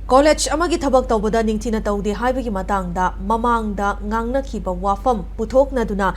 College amagi thabak tawbada ningthina tawde haibagi matangda mamangda ngangnakhiba wafam puthoknaduna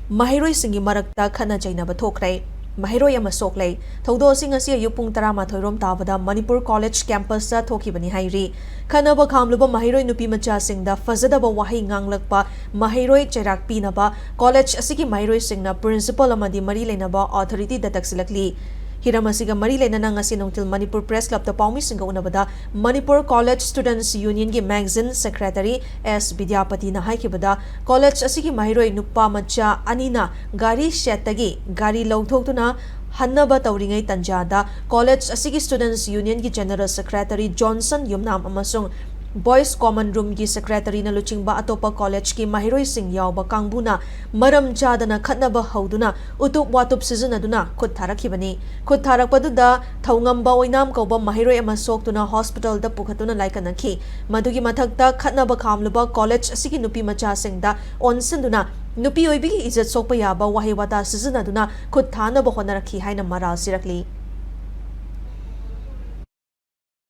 Maheiroi singi Marakta Khatna Cheinaba Thokhre Maheiroi ama Sokle thawdo sing asi ayu pung 13 rom tabada Manipur College campus ta thokibani hairi khanaba khamluba Maheiroi nupi macha singda fazadaba wahi nganglakpa Maheiroi cherak pinaba college asigi Maheiroi singna principal amadi mari lenaba authority da taksilakli Hiramasiga Mari Lenana ngasi nongtil Manipur Press Club ta paumi singa unabada Manipur College Students Union gi magazine secretary S Vidyapati na haikibada college asigi Maheiroi nupa macha anina gari shetagi gari lawthoktuna hannaba tawringai tanjada college asigi Students Union gi general secretary Johnson Yumnam amasung Boys Common Room ki secretary na luchingba atopa college ki Maheiroi sing yawba kangbuna maram chadana khatnaba hauduna utup watup sizunaduna khut tharakhibani khut tharakpaduda thongamba oinam kauba Maheiroi ama soktuna hospital da pukhatuna laikanakhi madugi mathakta khatnaba khamluba college asigi nupi macha singda onsinduna nupi oibigi izat sokpa yaba wahi wata sizunaduna khut thanaba honarakhi haina maral sirakli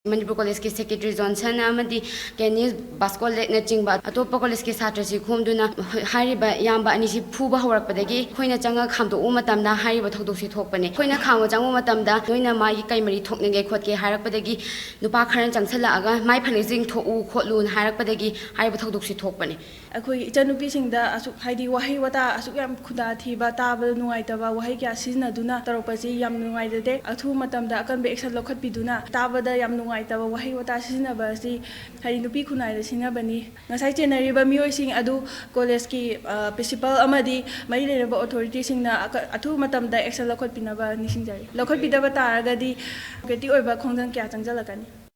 Manipur College के Secretary Johnson amadi Kenny Baskol na chingba atopa college ke satra si khumduna hariba yamba ani si phuba horakpadagi khoina changa khamdo u matamda hariba thodok si thokpane khoina khamwa changu matamda noina mai ki kaimari thoknge khotke harakpadagi nupa kharan changsala aga mai phane jing thoku khotlu harakpadagi hariba thodok si thokpane akhoi ichanupi singda asuk haidi wahi wata asuk yam khuda thiba taba nuai taba wahi kya sizna duna taropasi yam nuai dede athu matamda akan be action lokhat biduna taba da yam nuai taba wahi wata sizna ba si haidi nupi khunai da sina bani ngasai chenari ba mioi sing adu college ki principal amadi mai le ba authority singna athu matamda action lokhat pinaba nising jari lokhat bidaba taragadi gati oiba khongdan kya changjalakani